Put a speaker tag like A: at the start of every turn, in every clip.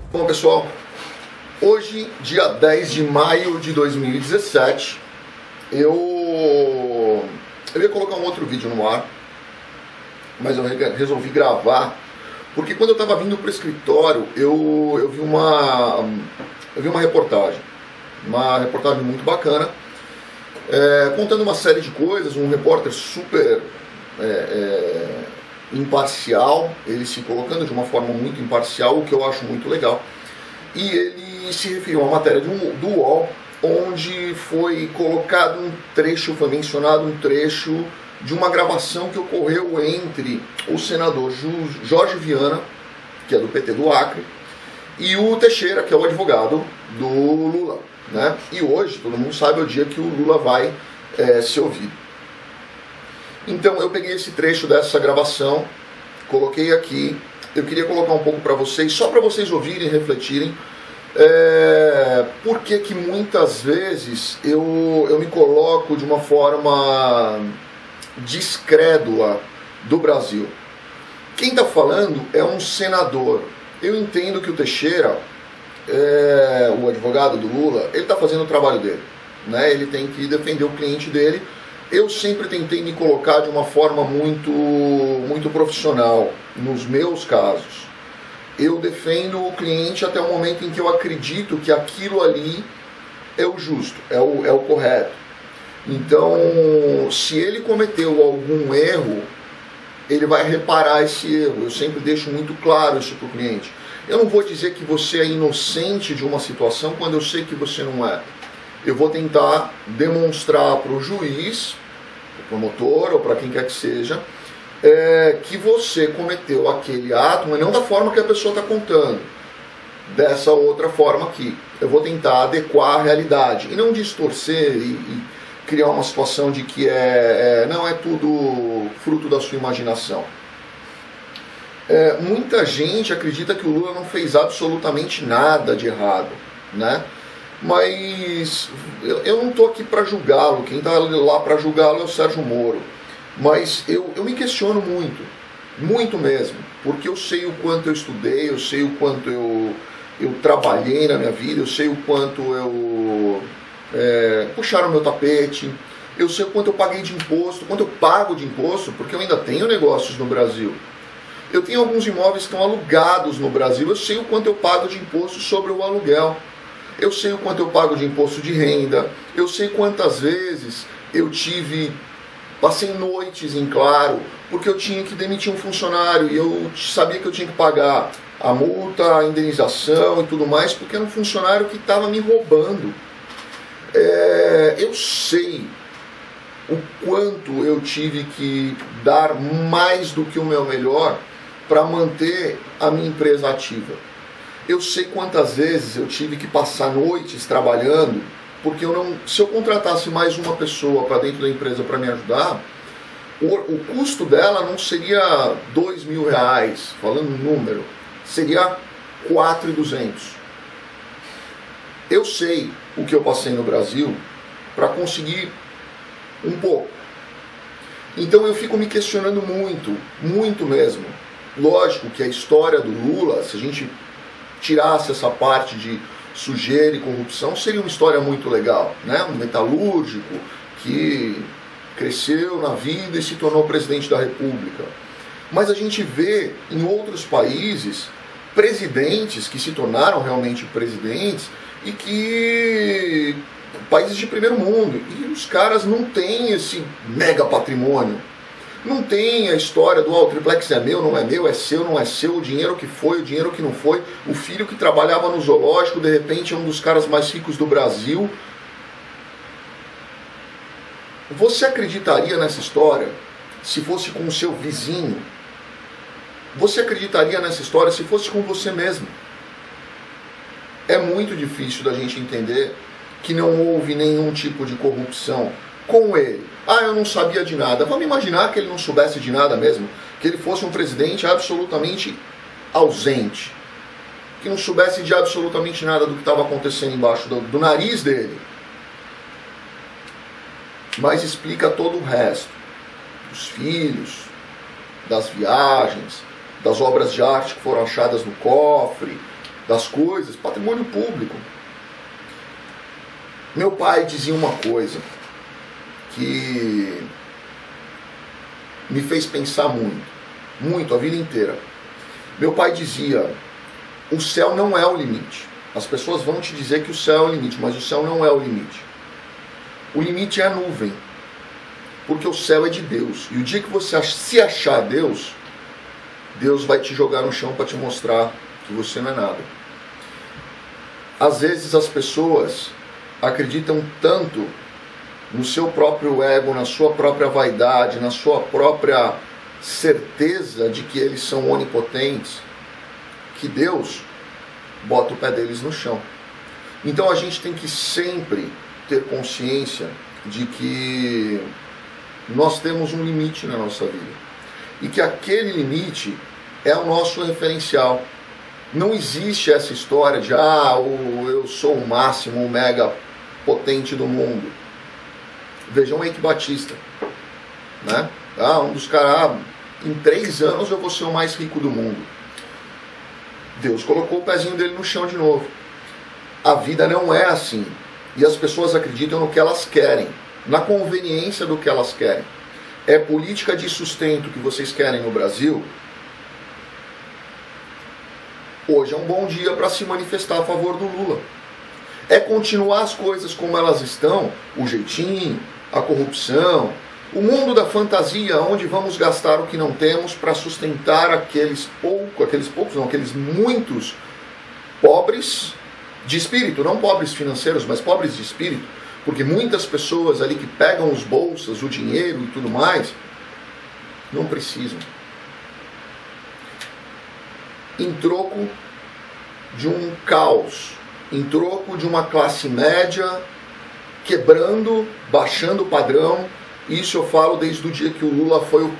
A: Bom, pessoal, hoje, dia 10 de maio de 2017, eu ia colocar um outro vídeo no ar, mas eu resolvi gravar, porque quando eu estava vindo para o escritório, eu vi uma reportagem muito bacana, contando uma série de coisas, um repórter super imparcial, ele se colocando de uma forma muito imparcial, o que eu acho muito legal. E ele se referiu a uma matéria do UOL, onde foi colocado um trecho, foi mencionado um trecho de uma gravação que ocorreu entre o senador Jorge Viana, que é do PT do Acre, e o Teixeira, que é o advogado do Lula, né? E hoje, todo mundo sabe, é o dia que o Lula vai ser ouvido. Então eu peguei esse trecho dessa gravação, coloquei aqui. Eu queria colocar um pouco para vocês, só para vocês ouvirem e refletirem, por que muitas vezes eu me coloco de uma forma descrédula do Brasil. Quem está falando é um senador. Eu entendo que o Teixeira, o advogado do Lula, ele está fazendo o trabalho dele, né? Ele tem que defender o cliente dele. Eu sempre tentei me colocar de uma forma muito profissional nos meus casos. Eu defendo o cliente até o momento em que eu acredito que aquilo ali é o justo, é o correto. Então, se ele cometeu algum erro, ele vai reparar esse erro. Eu sempre deixo muito claro isso para o cliente. Eu não vou dizer que você é inocente de uma situação quando eu sei que você não é. Eu vou tentar demonstrar para o juiz, para o promotor ou para quem quer que seja, que você cometeu aquele ato, mas não da forma que a pessoa está contando, dessa outra forma aqui. Eu vou tentar adequar a realidade e não distorcer e criar uma situação de que não é tudo fruto da sua imaginação. Muita gente acredita que o Lula não fez absolutamente nada de errado, né? Mas eu não estou aqui para julgá-lo. Quem está lá para julgá-lo é o Sérgio Moro. Mas eu me questiono muito mesmo, porque eu sei o quanto eu estudei, eu sei o quanto eu trabalhei na minha vida, eu sei o quanto puxaram meu tapete, eu sei o quanto eu paguei de imposto, quanto eu pago de imposto, porque eu ainda tenho negócios no Brasil. Eu tenho alguns imóveis que estão alugados no Brasil, eu sei o quanto eu pago de imposto sobre o aluguel. Eu sei o quanto eu pago de imposto de renda, eu sei quantas vezes passei noites em claro, porque eu tinha que demitir um funcionário e eu sabia que eu tinha que pagar a multa, a indenização e tudo mais, porque era um funcionário que estava me roubando. Eu sei o quanto eu tive que dar mais do que o meu melhor para manter a minha empresa ativa. Eu sei quantas vezes eu tive que passar noites trabalhando, porque se eu contratasse mais uma pessoa para dentro da empresa para me ajudar, o custo dela não seria R$2.000, falando no número, seria 4.200. Eu sei o que eu passei no Brasil para conseguir um pouco. Então eu fico me questionando muito mesmo. Lógico que a história do Lula, se a gente tirasse essa parte de sujeira e corrupção, seria uma história muito legal, né? Um metalúrgico que cresceu na vida e se tornou presidente da República. Mas a gente vê em outros países presidentes que se tornaram realmente presidentes e que países de primeiro mundo, e os caras não têm esse mega patrimônio. Não tem a história do o triplex é meu, é seu, não é seu, o dinheiro que foi, o dinheiro que não foi, o filho que trabalhava no zoológico, de repente é um dos caras mais ricos do Brasil. Você acreditaria nessa história se fosse com o seu vizinho? Você acreditaria nessa história se fosse com você mesmo? É muito difícil da gente entender que não houve nenhum tipo de corrupção com ele. Eu não sabia de nada. Vamos imaginar que ele não soubesse de nada mesmo, que ele fosse um presidente absolutamente ausente, que não soubesse de absolutamente nada do que estava acontecendo embaixo do nariz dele. Mas explica todo o resto, dos filhos, das viagens, das obras de arte que foram achadas no cofre, das coisas, patrimônio público. Meu pai dizia uma coisa que me fez pensar muito, a vida inteira. Meu pai dizia: o céu não é o limite. As pessoas vão te dizer que o céu é o limite, mas o céu não é o limite. O limite é a nuvem, porque o céu é de Deus. E o dia que você se achar Deus, Deus vai te jogar no chão para te mostrar que você não é nada. Às vezes as pessoas acreditam tanto no seu próprio ego, na sua própria vaidade, na sua própria certeza de que eles são onipotentes, que Deus bota o pé deles no chão. Então a gente tem que sempre ter consciência de que nós temos um limite na nossa vida e que aquele limite é o nosso referencial. Não existe essa história de eu sou o máximo, o mega potente do mundo. Vejam Eike Batista, né? Um dos caras, em 3 anos eu vou ser o mais rico do mundo. Deus colocou o pezinho dele no chão de novo. A vida não é assim. E as pessoas acreditam no que elas querem, na conveniência do que elas querem. É política de sustento que vocês querem no Brasil? Hoje é um bom dia para se manifestar a favor do Lula. É continuar as coisas como elas estão, o jeitinho, a corrupção, o mundo da fantasia, onde vamos gastar o que não temos para sustentar aqueles muitos pobres de espírito, não pobres financeiros, mas pobres de espírito, porque muitas pessoas ali que pegam os bolsas, o dinheiro e tudo mais, não precisam. Em troco de um caos, em troco de uma classe média quebrando, baixando o padrão. Isso eu falo desde o dia que o Lula foi,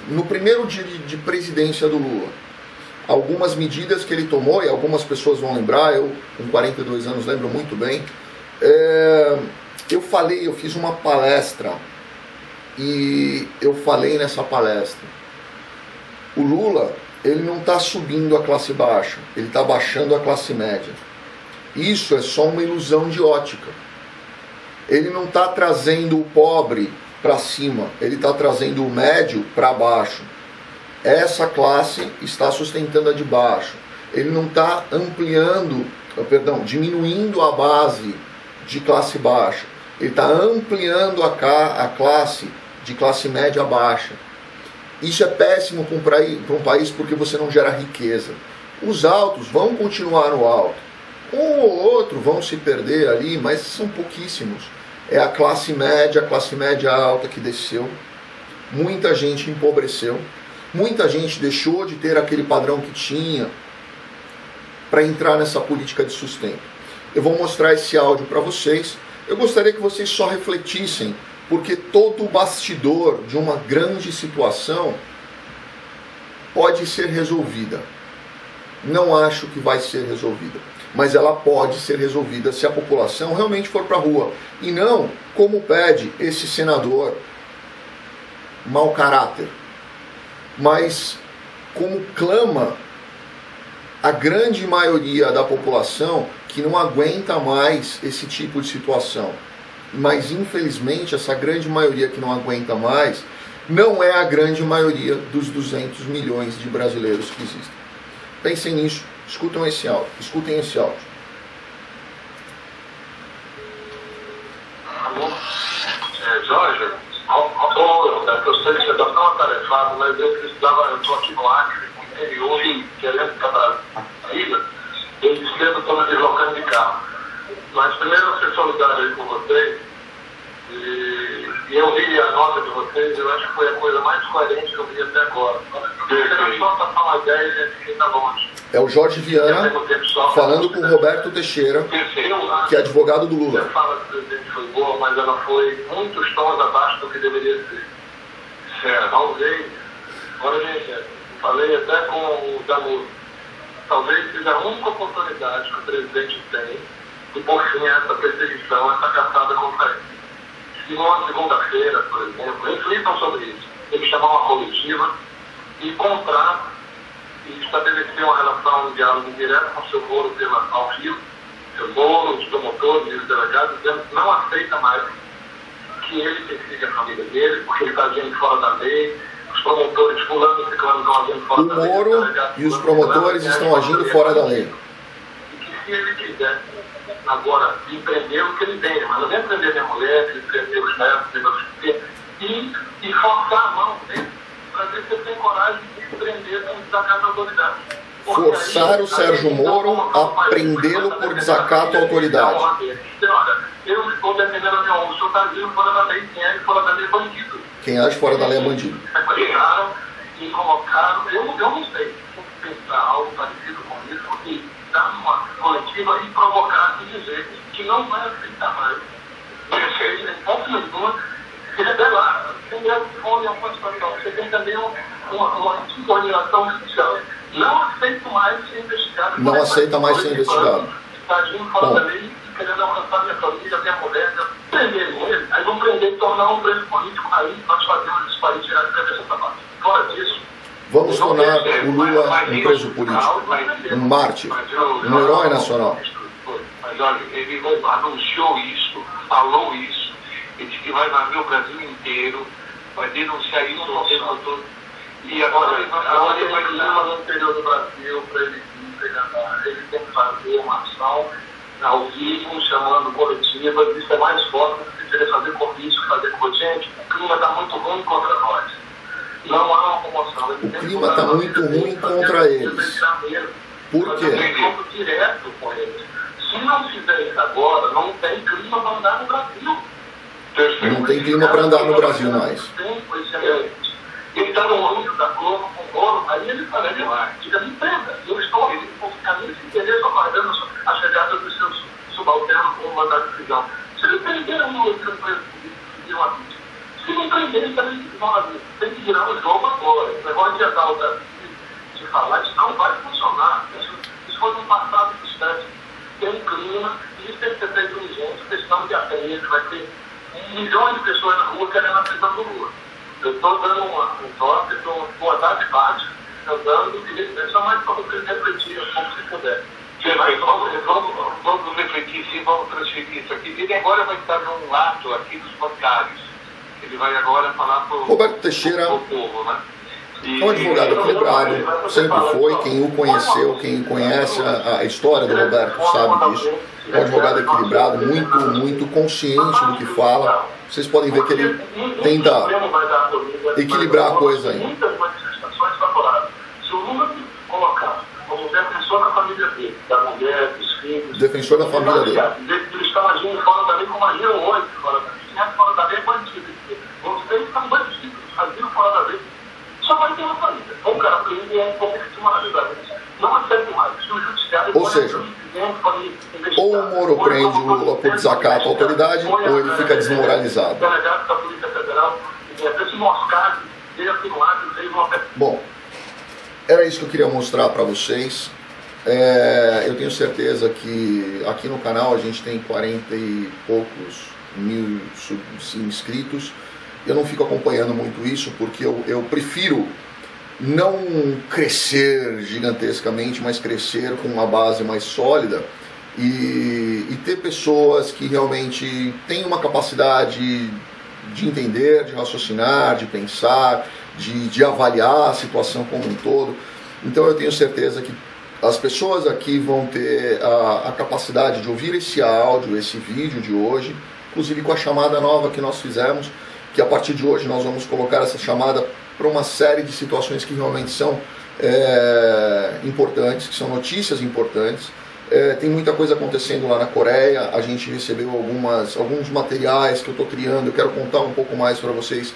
A: no primeiro dia de presidência do Lula. Algumas medidas que ele tomou, e algumas pessoas vão lembrar, eu com 42 anos lembro muito bem, eu fiz uma palestra, e eu falei nessa palestra, o Lula, ele não está subindo a classe baixa, ele está baixando a classe média. Isso é só uma ilusão de ótica. Ele não está trazendo o pobre para cima, ele está trazendo o médio para baixo. Essa classe está sustentando a de baixo. Ele não está diminuindo a base de classe baixa. Ele está ampliando a classe de classe média baixa. Isso é péssimo para um país porque você não gera riqueza. Os altos vão continuar no alto. Um ou outro vão se perder ali, mas são pouquíssimos. É a classe média alta que desceu. Muita gente empobreceu. Muita gente deixou de ter aquele padrão que tinha para entrar nessa política de sustento. Eu vou mostrar esse áudio para vocês. Eu gostaria que vocês só refletissem, porque todo o bastidor de uma grande situação pode ser resolvida. Não acho que vai ser resolvida, mas ela pode ser resolvida se a população realmente for para a rua. E não como pede esse senador mau caráter, mas como clama a grande maioria da população que não aguenta mais esse tipo de situação. Mas infelizmente essa grande maioria que não aguenta mais não é a grande maioria dos 200 milhões de brasileiros que existem. Pensem nisso, escutem esse áudio.
B: Alô? Jorge, eu sei que você está tão atarefado, mas eu estou aqui no Acre, no interior, e querendo trabalhar na ilha, eu cedo estou me deslocando de carro. Mas primeiro eu ser solidário aí com vocês, e eu vi a nota de vocês, eu acho que foi a coisa mais coerente que eu vi até agora. Eu só passar uma ideia de quem está longe.
A: É o Jorge Viana falando com o Roberto Teixeira, que é advogado do Lula.
B: Você fala que o presidente foi boa, mas ela foi muitos tons abaixo do que deveria ser. Certo. Talvez, olha gente, falei até com o Danuto, talvez seja a única oportunidade que o presidente tem de pôr fim a essa perseguição, essa caçada contra ele. Se numa segunda-feira, por exemplo, reflitam sobre isso. Tem que chamar uma coletiva e comprar e estabelecer uma relação, um diálogo direto com o seu Moro ao Rio, seu Moro, os promotores e os delegados, dizendo que não aceita mais que ele persiga a família dele, porque ele está agindo fora da lei, os promotores fulano e ciclano estão agindo fora da lei.
A: O Moro e os promotores estão agindo fora da lei.
B: E que se ele quiser agora empreender o que ele tem, mas não é empreender minha mulher, empreender os netos, meus filhos, e forçar a mão dele para ver se ele tem coragem de empreender com desacato à autoridade.
A: Forçar o Sérgio Moro a prendê-lo por desacato à autoridade.
B: Olha, eu estou defendendo a minha honra, o senhor está agindo fora da lei, quem age fora da lei é bandido.
A: Quem age fora da lei é bandido.
B: Pegaram e colocaram, eu não sei, pensar algo parecido com isso, e dar uma coletiva e provocar e dizer que não vai aceitar mais. Se rebelar, tem grande fome em alguma situação, você tem também uma subordinação judicial. Não aceito mais ser investigado.
A: Não aceita mais ser investigado.
B: Está agindo fora da lei e querendo alcançar minha família, minha mulher, prender ele. Aí vão prender e tornar um preso político. Aí nós fazemos esse país tirar de cabeça essa parte. Fora disso.
A: Vamos tornar o Lula um preso político, um mártir, um herói nacional.
B: Mas olha, ele anunciou isso, falou isso, ele disse que vai varrer o Brasil inteiro, vai denunciar isso no tempo todo. E agora ele vai clima no interior do Brasil para ele tem que fazer uma ação ao vivo, chamando coletivas. Isso é mais forte do que querer fazer comício, fazer coisa. Gente, o clima está muito ruim contra nós. Não há uma comoção.
A: O clima está muito ruim contra eles. Por quê?
B: Direto com eles. Se não fizer isso agora, não tem clima para andar no Brasil.
A: Não tem clima para andar no Brasil mais.
B: Ele está no âmbito da Globo com o Moro, aí ele fala, diga, me prenda. Eu estou aqui com o caminho de interesse, aguardando a chegada dos seus subalternos com o mandato de prisão. Se ele prender um ou outro preso de uma vítima, se não prender, ele também tem que virar o jogo agora. O negócio de andar de falar, isso não vai funcionar. Isso foi um passado distante. Tem clima, e isso tem que ser feito urgente, questão de apenas, vai ter milhões de pessoas na rua querendo a prisão do Lula. Eu estou dando um toque, estou boa tarde, bate, andando, e só mais para vocês refletirem um pouco, se puder. Vamos refletir sim, vamos transferir isso aqui. Ele agora vai estar num ato aqui dos bancários. Ele vai agora falar para o
A: Roberto Teixeira
B: povo, né?
A: É um advogado equilibrado, sempre foi. Quem o conheceu, quem conhece a história do Roberto sabe disso. É um advogado equilibrado, muito consciente do que fala. Vocês podem ver que ele tenta equilibrar a coisa aí.
B: Muitas manifestações favoráveis. Se o Lula colocar como defensor da família dele, da mulher, dos filhos...
A: Defensor da família dele.
B: Eles estão agindo fora da lei como agiram hoje fora da lei. Quem é fora da lei é bandido. Vocês estão bandidos, agiram fora da lei. Só vai ter uma saída. Ou o cara preso e é inconstitucionalidade. Não aceito mais. Se o judiciário...
A: Ou seja, ou o Moro prende o Lula por desacato à autoridade, ou ele fica desmoralizado.
B: Delegado da Polícia Federal, esse moscado, ele afirmar que fez uma...
A: Bom, era isso que eu queria mostrar para vocês. Eu tenho certeza que aqui no canal a gente tem 40 e poucos mil inscritos. Eu não fico acompanhando muito isso porque eu prefiro não crescer gigantescamente, mas crescer com uma base mais sólida e ter pessoas que realmente têm uma capacidade de entender, de raciocinar, de pensar, de avaliar a situação como um todo. Então eu tenho certeza que as pessoas aqui vão ter a capacidade de ouvir esse áudio, esse vídeo de hoje, inclusive com a chamada nova que nós fizemos, que a partir de hoje nós vamos colocar essa chamada para uma série de situações que realmente são importantes, que são notícias importantes. Tem muita coisa acontecendo lá na Coreia, a gente recebeu alguns materiais que eu estou criando, eu quero contar um pouco mais para vocês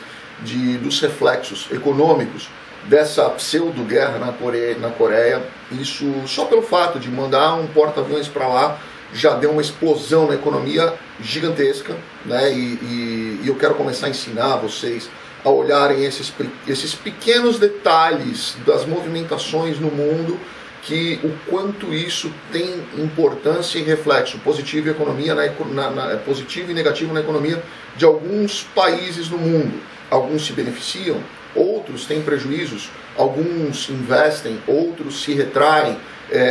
A: dos reflexos econômicos dessa pseudo-guerra na Coreia. Isso só pelo fato de mandar um porta-aviões para lá já deu uma explosão na economia gigantesca, né? E eu quero começar a ensinar vocês a olharem esses pequenos detalhes das movimentações no mundo, que o quanto isso tem importância e reflexo positivo e positivo e negativo na economia de alguns países no mundo. Alguns se beneficiam, outros têm prejuízos, alguns investem, outros se retraem,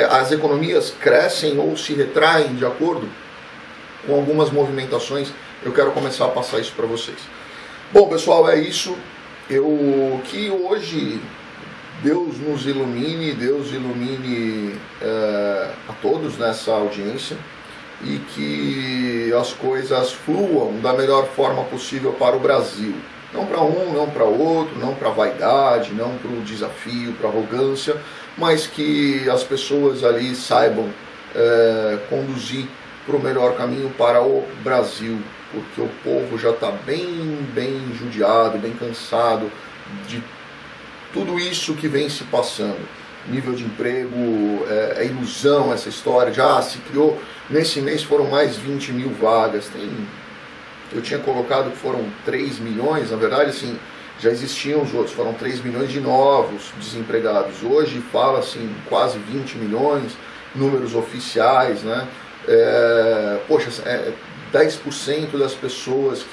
A: as economias crescem ou se retraem de acordo com algumas movimentações. Eu quero começar a passar isso para vocês. Bom, pessoal, é isso. Que hoje Deus nos ilumine, Deus ilumine a todos nessa audiência e que as coisas fluam da melhor forma possível para o Brasil. Não para um, não para outro, não para vaidade, não para o desafio, para a arrogância, mas que as pessoas ali saibam conduzir para o melhor caminho para o Brasil, porque o povo já está bem judiado, bem cansado de tudo isso que vem se passando. Nível de emprego, é ilusão essa história, já se criou, nesse mês foram mais 20 mil vagas, eu tinha colocado que foram 3 milhões, na verdade assim, já existiam os outros, foram 3 milhões de novos desempregados, hoje fala-se quase 20 milhões, números oficiais, né? 10% das pessoas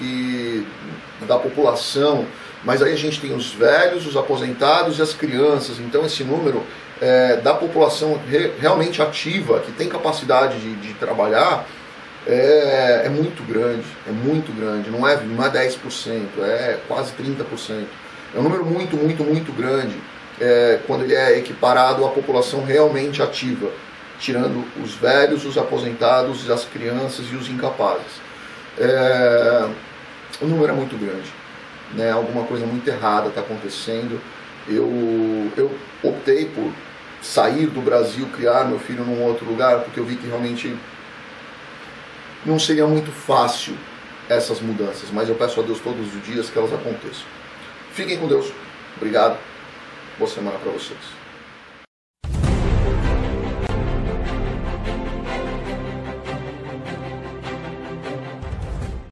A: da população, mas aí a gente tem os velhos, os aposentados e as crianças, então esse número da população realmente ativa, que tem capacidade de trabalhar, é muito grande, não é 10%, é quase 30%, é um número muito grande, quando ele é equiparado à população realmente ativa, tirando os velhos, os aposentados, as crianças e os incapazes. O número é muito grande, né? Alguma coisa muito errada está acontecendo. Eu optei por sair do Brasil, criar meu filho num outro lugar, porque eu vi que realmente não seria muito fácil essas mudanças, mas eu peço a Deus todos os dias que elas aconteçam. Fiquem com Deus. Obrigado. Boa semana para vocês.